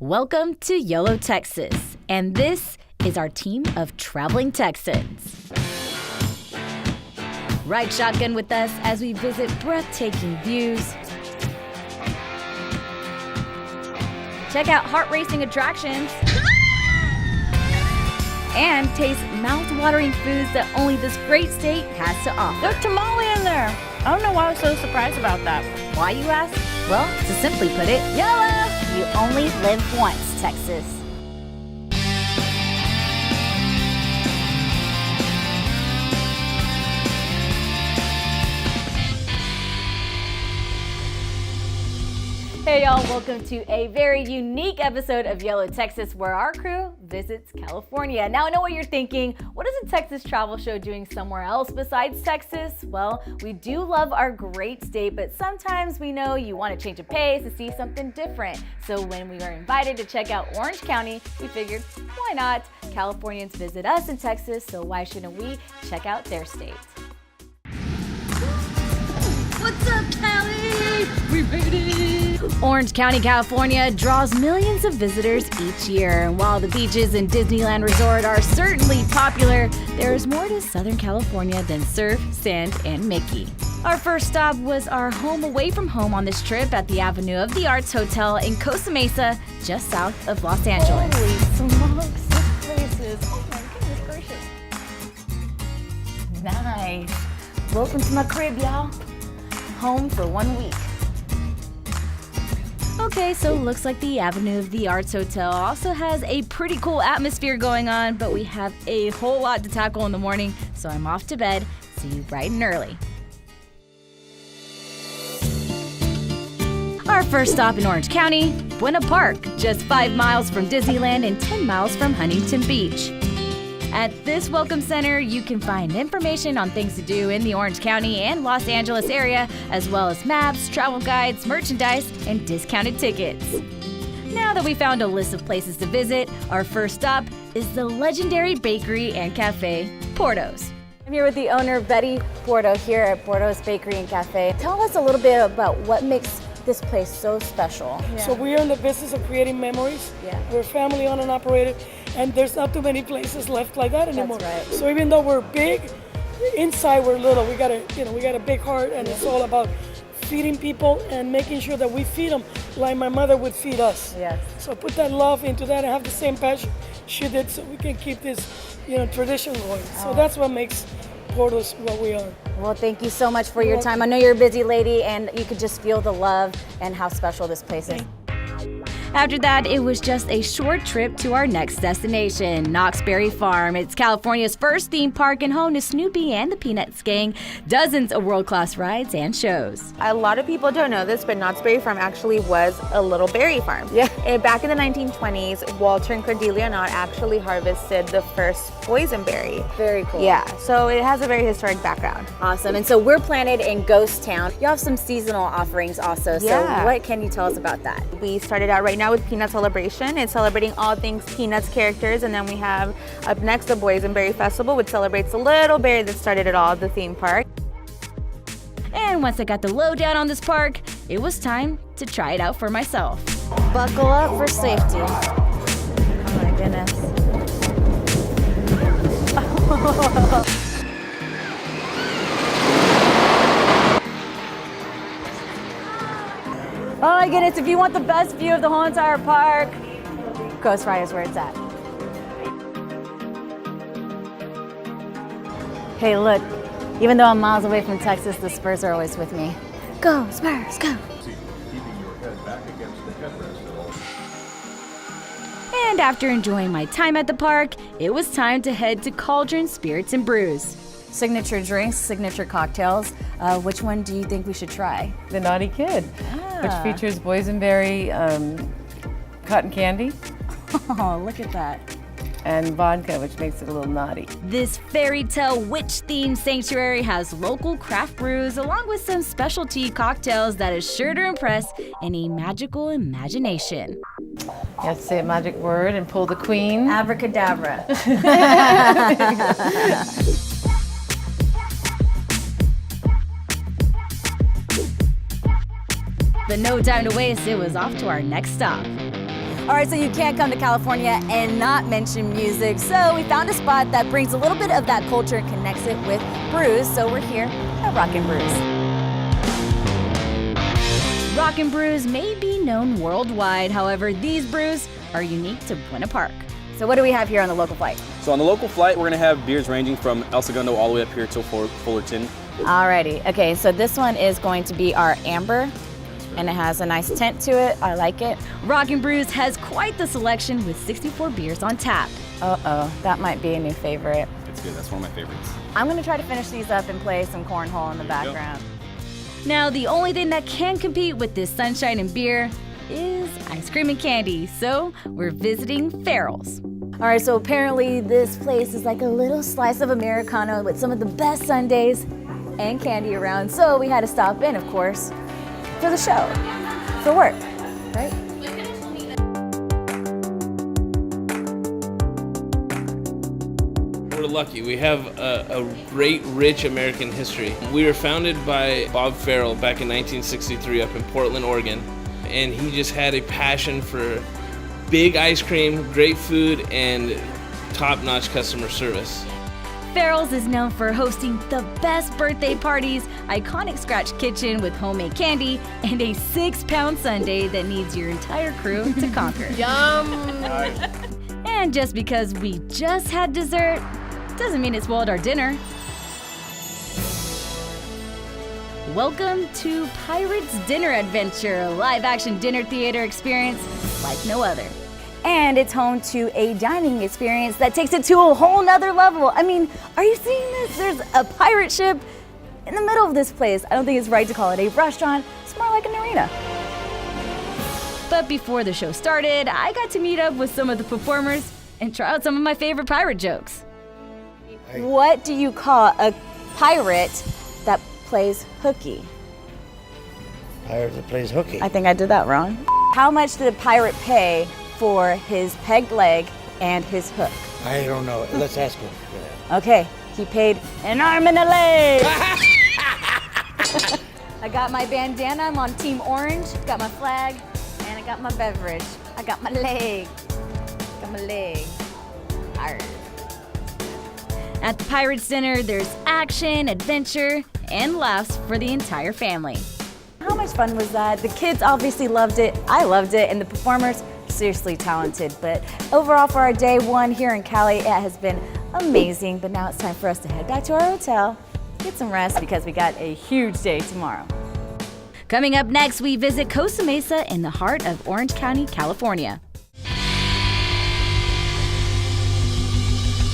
Welcome to YOLO Texas, and this is our team of traveling Texans. Ride shotgun with us as we visit breathtaking views, check out heart-racing attractions, and taste mouth-watering foods that only this great state has to offer. There's tamale in there. I don't know why I was so surprised about that. Why, you ask? Well, to simply put it, YOLO! You only live once, Texas. Hey y'all, welcome to a very unique episode of YOLO Texas where our crew visits California. Now I know what you're thinking, what is a Texas travel show doing somewhere else besides Texas? Well, we do love our great state, but sometimes we know you want to change of pace and see something different. So when we were invited to check out Orange County, we figured, why not? Californians visit us in Texas, so why shouldn't we check out their state? What's up, Cali? We made it! Orange County, California draws millions of visitors each year. And while the beaches and Disneyland Resort are certainly popular, there is more to Southern California than surf, sand, and Mickey. Our first stop was our home away from home on this trip at the Avenue of the Arts Hotel in Costa Mesa, just south of Los Angeles. Holy smokes, this place is, oh my goodness gracious. Nice. Welcome to my crib, y'all. Home for 1 week. Okay, so looks like the Avenue of the Arts Hotel also has a pretty cool atmosphere going on, but we have a whole lot to tackle in the morning, so I'm off to bed. See you bright and early. Our first stop in Orange County, Buena Park, just 5 miles from Disneyland and 10 miles from Huntington Beach. At this welcome center, you can find information on things to do in the Orange County and Los Angeles area, as well as maps, travel guides, merchandise, and discounted tickets. Now that we found a list of places to visit, our first stop is the legendary bakery and cafe, Porto's. I'm here with the owner, Betty Porto, here at Porto's Bakery and Cafe. Tell us a little bit about what makes this place so special. Yeah. So we are in the business of creating memories. Yeah. We're family owned and operated, and there's not too many places left like that anymore. That's right. So even though we're big, inside we're little. We got a big heart, and it's all about feeding people and making sure that we feed them like my mother would feed us. Yes. So put that love into that and have the same passion she did, so we can keep this, tradition going. So that's what makes Porto's what we are. Well, thank you so much for your time. I know you're a busy lady, and you could just feel the love and how special this place is. After that, it was just a short trip to our next destination, Knox Berry Farm. It's California's first theme park and home to Snoopy and the Peanuts gang, dozens of world-class rides and shows. A lot of people don't know this, but Knox Berry Farm actually was a little berry farm. Yeah. Back in the 1920s, Walter and Cordelia Knott actually harvested the first boysenberry. Very cool. Yeah, so it has a very historic background. Awesome. And so we're planted in Ghost Town. You have some seasonal offerings also. Yeah. So what can you tell us about that? We started out right now with Peanut Celebration. It's celebrating all things Peanuts characters, and then we have up next the Boysenberry Festival, which celebrates the little berry that started it all, the theme park. And once I got the lowdown on this park, it was time to try it out for myself. Buckle up for safety. Oh my goodness. Oh my goodness, if you want the best view of the whole entire park, Ghost Ride is where it's at. Hey, look, even though I'm miles away from Texas, the Spurs are always with me. Go, Spurs, go! And after enjoying my time at the park, it was time to head to Caldron Spirits and Brews. Signature drinks, signature cocktails. Which one do you think we should try? The Naughty Kid, which features boysenberry, cotton candy. Oh, look at that. And vodka, which makes it a little naughty. This fairy tale witch-themed sanctuary has local craft brews along with some specialty cocktails that is sure to impress any magical imagination. You have to say a magic word and pull the queen. Abracadabra. But no time to waste, it was off to our next stop. All right, so you can't come to California and not mention music. So we found a spot that brings a little bit of that culture and connects it with brews. So we're here at Rock and Brews. Rock and Brews may be known worldwide. However, these brews are unique to Buena Park. So what do we have here on the local flight? So on the local flight, we're gonna have beers ranging from El Segundo all the way up here till Fullerton. Alrighty, okay, so this one is going to be our amber, and it has a nice tint to it. I like it. Rock and Brews has quite the selection with 64 beers on tap. Uh-oh, that might be a new favorite. It's good, that's one of my favorites. I'm gonna try to finish these up and play some cornhole in the background. Now, the only thing that can compete with this sunshine and beer is ice cream and candy, so we're visiting Farrell's. All right, so apparently this place is like a little slice of Americano with some of the best sundaes and candy around, so we had to stop in, of course, for the show, for work, right? We're lucky. We have a great, rich American history. We were founded by Bob Farrell back in 1963 up in Portland, Oregon, and he just had a passion for big ice cream, great food, and top-notch customer service. Farrell's is known for hosting the best birthday parties, iconic scratch kitchen with homemade candy, and a 6-pound sundae that needs your entire crew to conquer. Yum! And just because we just had dessert, doesn't mean it spoiled our dinner. Welcome to Pirates Dinner Adventure, a live-action dinner theater experience like no other. And it's home to a dining experience that takes it to a whole nother level. I mean, are you seeing this? There's a pirate ship in the middle of this place. I don't think it's right to call it a restaurant. It's more like an arena. But before the show started, I got to meet up with some of the performers and try out some of my favorite pirate jokes. What do you call a pirate that plays hooky? Pirate that plays hooky. I think I did that wrong. How much did a pirate pay for his pegged leg and his hook? I don't know. Let's ask him. Okay, he paid an arm and a leg. I got my bandana, I'm on Team Orange, got my flag, and I got my beverage. I got my leg. Got my leg. Arr. At the Pirates Dinner, there's action, adventure, and laughs for the entire family. How much fun was that? The kids obviously loved it, I loved it, and the performers, seriously talented. But overall for our day one here in Cali, it has been amazing. But now it's time for us to head back to our hotel, get some rest because we got a huge day tomorrow. Coming up next, we visit Costa Mesa in the heart of Orange County, California.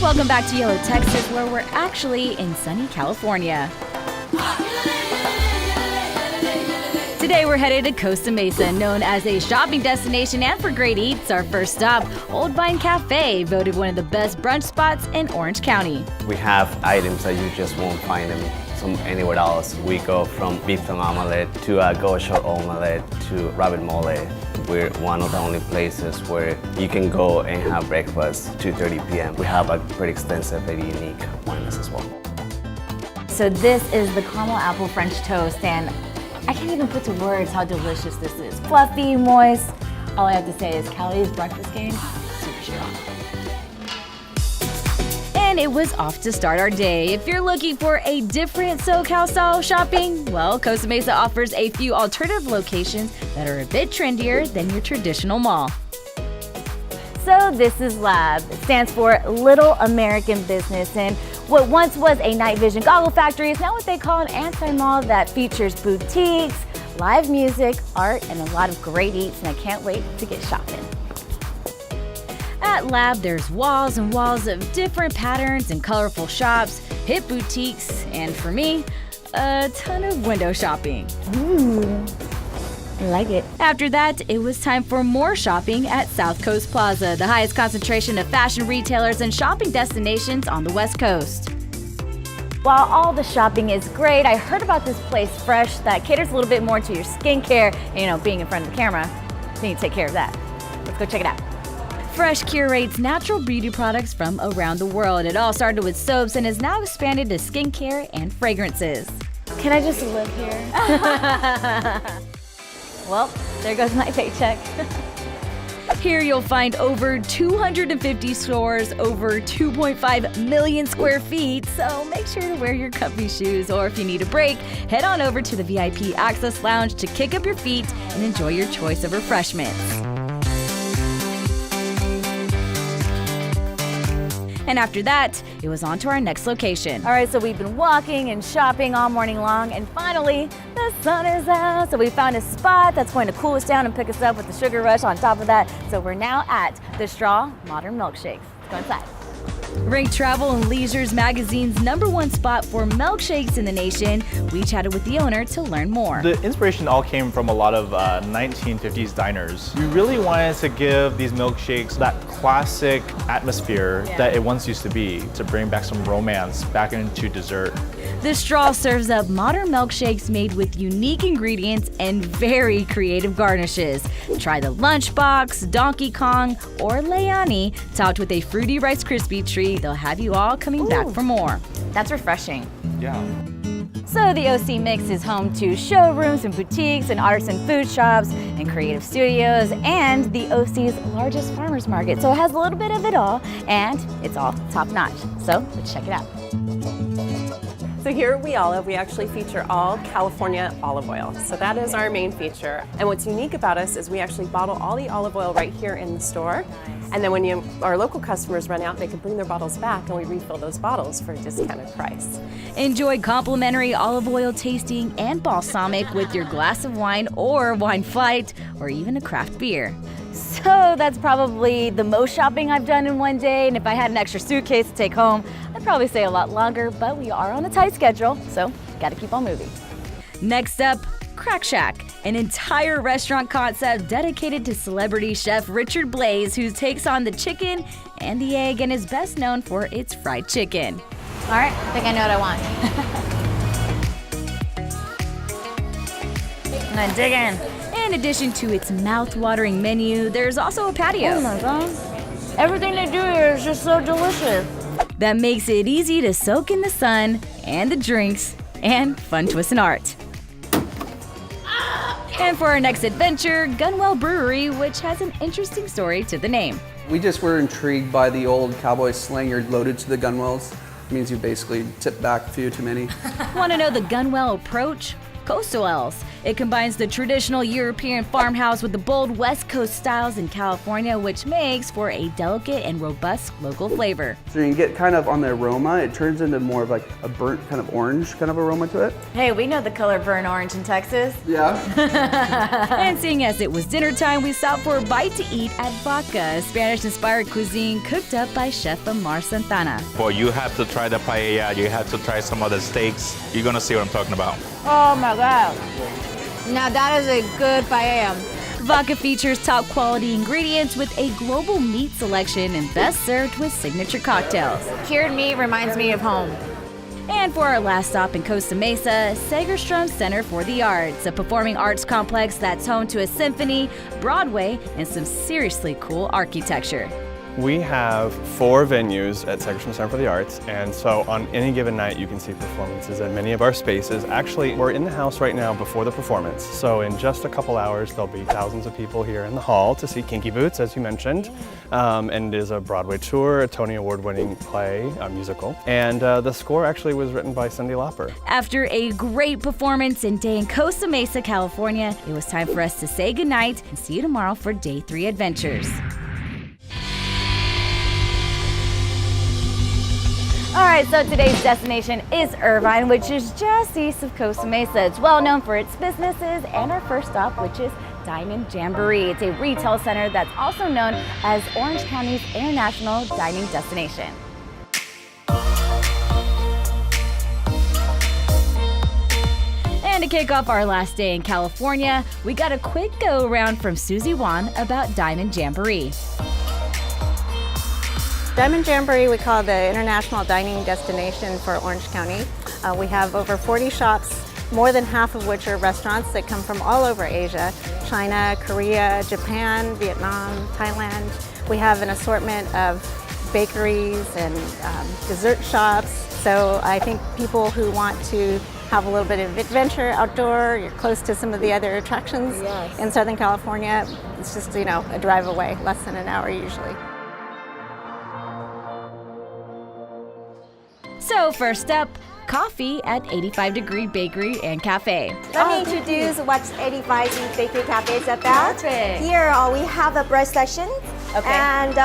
Welcome back to yoloTX, where we're actually in sunny California. Today we're headed to Costa Mesa, known as a shopping destination and for great eats. Our first stop, Old Vine Cafe, voted one of the best brunch spots in Orange County. We have items that you just won't find them anywhere else. We go from beef tongue omelette to a gaucho omelette to rabbit mole. We're one of the only places where you can go and have breakfast 2:30 p.m. We have a pretty extensive, very unique wine list as well. So this is the caramel apple French toast, and I can't even put to words how delicious this is. Fluffy, moist. All I have to say is Cali's breakfast game, super strong. And it was off to start our day. If you're looking for a different SoCal style shopping, well, Costa Mesa offers a few alternative locations that are a bit trendier than your traditional mall. So this is LAB. It stands for Little American Business, and what once was a night vision goggle factory is now what they call an anti-mall that features boutiques, live music, art, and a lot of great eats, and I can't wait to get shopping. At LAB, there's walls and walls of different patterns and colorful shops, hip boutiques, and for me, a ton of window shopping. Ooh, I like it. After that, it was time for more shopping at South Coast Plaza, the highest concentration of fashion retailers and shopping destinations on the West Coast. While all the shopping is great, I heard about this place, Fresh, that caters a little bit more to your skincare, and, being in front of the camera, you need to take care of that. Let's go check it out. Fresh curates natural beauty products from around the world. It all started with soaps and has now expanded to skincare and fragrances. Can I just live here? Well, there goes my paycheck. Here you'll find over 250 stores, over 2.5 million square feet, so make sure to wear your comfy shoes, or if you need a break, head on over to the VIP Access Lounge to kick up your feet and enjoy your choice of refreshments. And after that, it was on to our next location. All right, so we've been walking and shopping all morning long, and finally, the sun is out. So we found a spot that's going to cool us down and pick us up with the sugar rush on top of that. So we're now at the Straw Modern Milkshakes. Let's go inside. Ranked Travel and Leisure's magazine's #1 spot for milkshakes in the nation, we chatted with the owner to learn more. The inspiration all came from a lot of 1950s diners. We really wanted to give these milkshakes that classic atmosphere that it once used to be, to bring back some romance back into dessert. The Straw serves up modern milkshakes made with unique ingredients and very creative garnishes. Try the Lunchbox, Donkey Kong, or Leani, topped with a fruity Rice Krispie treat. They'll have you all coming back for more. That's refreshing. Yeah. So the OC Mix is home to showrooms and boutiques and artisan food shops and creative studios and the OC's largest farmers market. So it has a little bit of it all, and it's all top notch. So let's check it out. So here at YOLO, we actually feature all California olive oil. So that is our main feature. And what's unique about us is we actually bottle all the olive oil right here in the store. And then when our local customers run out, they can bring their bottles back and we refill those bottles for a discounted price. Enjoy complimentary olive oil tasting and balsamic with your glass of wine or wine flight, or even a craft beer. So that's probably the most shopping I've done in one day, and if I had an extra suitcase to take home, I'd probably stay a lot longer, but we are on a tight schedule, so gotta keep on moving. Next up, Crack Shack, an entire restaurant concept dedicated to celebrity chef Richard Blais, who takes on the chicken and the egg and is best known for its fried chicken. All right, I think I know what I want. I'm gonna dig in. In addition to its mouth-watering menu, there's also a patio. Oh my God. Everything they do here is just so delicious. That makes it easy to soak in the sun and the drinks and fun twist and art. And for our next adventure, Gunwale Brewery, which has an interesting story to the name. We just were intrigued by the old cowboy slang, you're loaded to the gunwales. It means you basically tip back a few too many. Want to know the Gunwale approach? Coastal Ales. It combines the traditional European farmhouse with the bold West Coast styles in California, which makes for a delicate and robust local flavor. So you can get kind of on the aroma, it turns into more of like a burnt kind of orange kind of aroma to it. Hey, we know the color burnt orange in Texas. Yeah. And seeing as it was dinner time, we stopped for a bite to eat at Vaca, Spanish-inspired cuisine cooked up by Chef Amar Santana. Well, you have to try the paella, you have to try some of the steaks. You're gonna see what I'm talking about. Oh my God. Now that is a good paella. Vaca features top quality ingredients with a global meat selection and best served with signature cocktails. Cured meat reminds me of home. And for our last stop in Costa Mesa, Segerstrom Center for the Arts, a performing arts complex that's home to a symphony, Broadway, and some seriously cool architecture. We have 4 venues at Segerstrom Center for the Arts, and so on any given night you can see performances at many of our spaces. Actually, we're in the house right now before the performance, so in just a couple hours there'll be thousands of people here in the hall to see Kinky Boots, as you mentioned. And it is a Broadway tour, a Tony Award-winning play, a musical, and the score actually was written by Cyndi Lauper. After a great performance and day in Costa Mesa, California, it was time for us to say goodnight and see you tomorrow for Day 3 adventures. All right, so today's destination is Irvine, which is just east of Costa Mesa. It's well known for its businesses, and our first stop, which is Dining Jamboree. It's a retail center that's also known as Orange County's international dining destination. And to kick off our last day in California, we got a quick go around from Susie Wan about Diamond Jamboree. Diamond Jamboree we call the international dining destination for Orange County. We have over 40 shops, more than half of which are restaurants that come from all over Asia, China, Korea, Japan, Vietnam, Thailand. We have an assortment of bakeries and dessert shops. So I think people who want to have a little bit of adventure outdoor. You're close to some of the other attractions in Southern California. It's just, you know, a drive away, less than an hour usually. So first up, coffee at 85 Degree Bakery and Cafe. Let me introduce what 85 Degree Bakery Cafe is about. Perfect. Here we have a bread section. Okay. And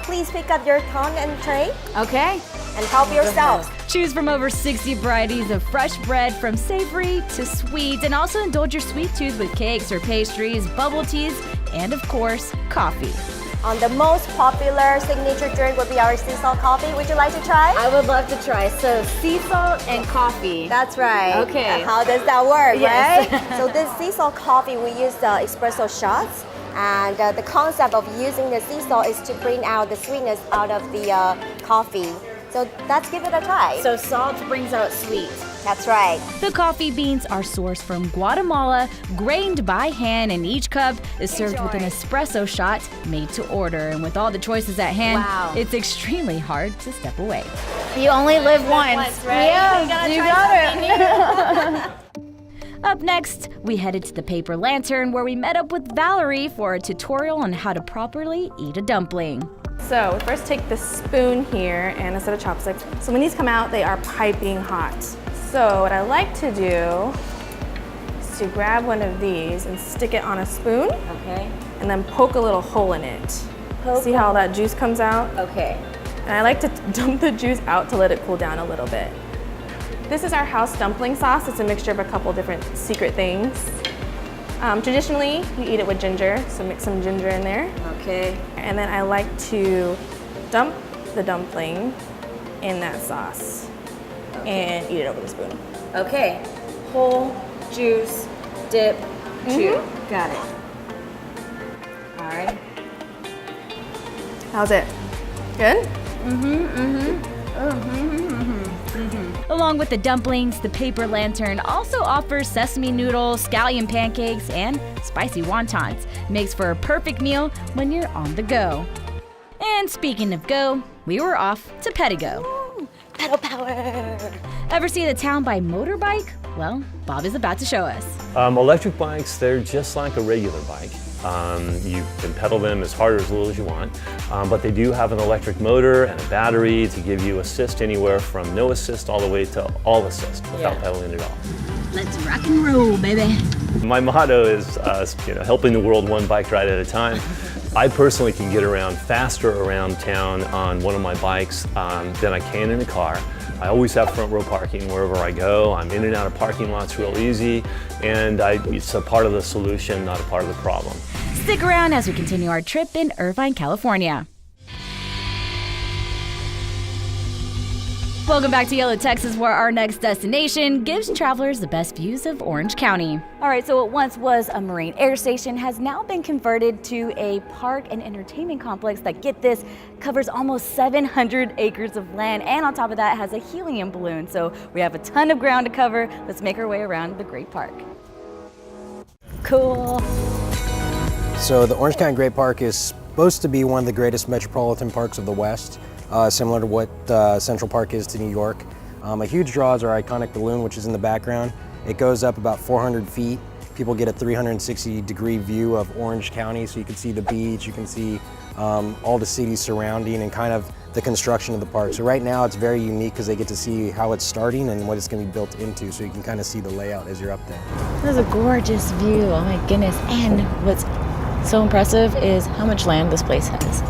please pick up your tongue and tray. Okay. And help yourselves. Choose from over 60 varieties of fresh bread from savory to sweet, and also indulge your sweet tooth with cakes or pastries, bubble teas, and of course, coffee. The most popular signature drink would be our sea salt coffee. Would you like to try? I would love to try. So sea salt and coffee. That's right. Okay. How does that work, Yes. right? So this sea salt coffee, we use the espresso shots. And the concept of using the sea salt is to bring out the sweetness out of the coffee. So let's give it a try. So salt brings out sweet. That's right. The coffee beans are sourced from Guatemala, grained by hand, and each cup is served with an espresso shot made to order. And with all the choices at hand, it's extremely hard to step away. You only live once, right? Yeah, you got it. Up next, we headed to the Paper Lantern, where we met up with Valerie for a tutorial on how to properly eat a dumpling. So we first take the spoon here and a set of chopsticks. So when these come out, they are piping hot. So what I like to do is to grab one of these and stick it on a spoon. Okay. And then poke a little hole in it. See how that juice comes out? Okay. And I like to dump the juice out to let it cool down a little bit. This is our house dumpling sauce. It's a mixture of a couple different secret things. Traditionally, you eat it with ginger, so mix some ginger in there. Okay. And then I like to dump the dumpling in that sauce and eat it over the spoon. Okay. Whole, juice, dip, chew. Got it. All right. How's it? Good? Along with the dumplings, the Paper Lantern also offers sesame noodles, scallion pancakes, and spicy wontons. Makes for a perfect meal when you're on the go. And speaking of go, we were off to Pettigo. Pedal power. Ever see the town by motorbike? Well, Bob is about to show us. Electric bikes, they're just like a regular bike. You can pedal them as hard or as little as you want, but they do have an electric motor and a battery to give you assist anywhere from no assist all the way to all assist without pedaling at all. Let's rock and roll, baby. My motto is helping the world one bike ride at a time. I personally can get around faster around town on one of my bikes than I can in a car. I always have front row parking wherever I go. I'm in and out of parking lots real easy, and it's a part of the solution, not a part of the problem. Stick around as we continue our trip in Irvine, California. Welcome back to YOLO Texas, where our next destination gives travelers the best views of Orange County. All right, so what once was a marine air station has now been converted to a park and entertainment complex that, get this, covers almost 700 acres of land, and on top of that has a helium balloon. So we have a ton of ground to cover. Let's make our way around the great park. Cool. So the Orange County Great Park is supposed to be one of the greatest metropolitan parks of the West. Similar to what Central Park is to New York. A huge draw is our iconic balloon, which is in the background. It goes up about 400 feet. People get a 360-degree view of Orange County, so you can see the beach, you can see all the cities surrounding, and kind of the construction of the park. So right now it's very unique because they get to see how it's starting and what it's going to be built into, so you can kind of see the layout as you're up there. This is a gorgeous view, oh my goodness. And what's so impressive is how much land this place has.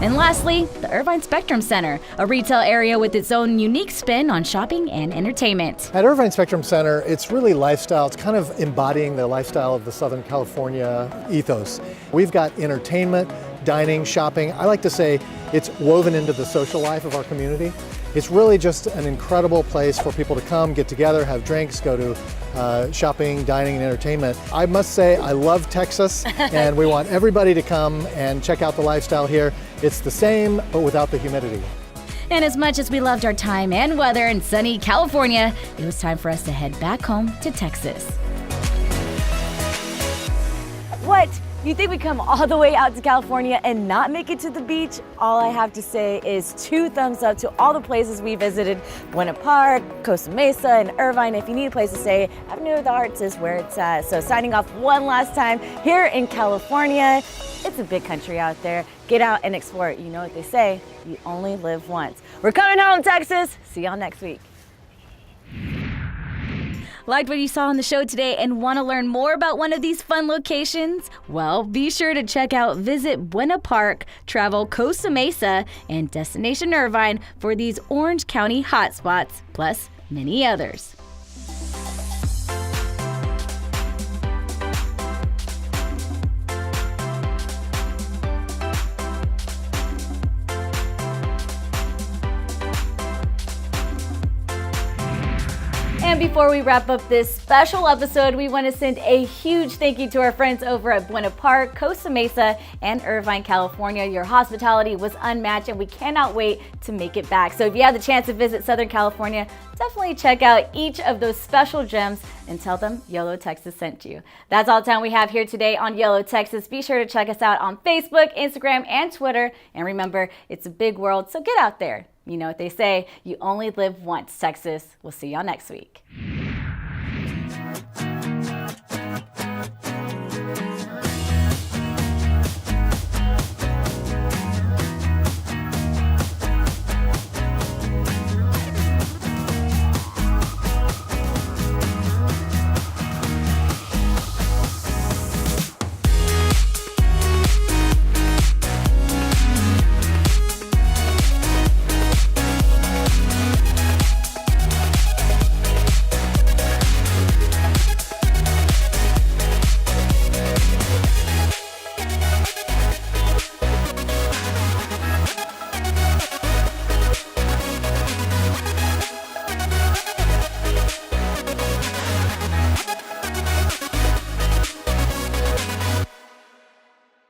And lastly, the Irvine Spectrum Center, a retail area with its own unique spin on shopping and entertainment. At Irvine Spectrum Center, it's really lifestyle. It's kind of embodying the lifestyle of the Southern California ethos. We've got entertainment, dining, shopping. I like to say it's woven into the social life of our community. It's really just an incredible place for people to come, get together, have drinks, go to shopping, dining, and entertainment. I must say I love Texas, and we want everybody to come and check out the lifestyle here. It's the same, but without the humidity. And as much as we loved our time and weather in sunny California, it was time for us to head back home to Texas. What You think we come all the way out to California and not make it to the beach? All I have to say is 2 thumbs up to all the places we visited. Buena Park, Costa Mesa, and Irvine. If you need a place to stay, Avenue of the Arts is where it's at. So signing off one last time here in California. It's a big country out there. Get out and explore it. You know what they say, you only live once. We're coming home, Texas. See y'all next week. Liked what you saw on the show today and want to learn more about one of these fun locations? Well, be sure to check out Visit Buena Park, Travel Costa Mesa, and Destination Irvine for these Orange County hotspots, plus many others. And before we wrap up this special episode, we want to send a huge thank you to our friends over at Buena Park, Costa Mesa, and Irvine, California. Your hospitality was unmatched, and we cannot wait to make it back. So if you have the chance to visit Southern California, definitely check out each of those special gems and tell them YOLO Texas sent you. That's all the time we have here today on YOLO Texas. Be sure to check us out on Facebook, Instagram, and Twitter. And remember, it's a big world, so get out there. You know what they say, you only live once, Texas. We'll see y'all next week.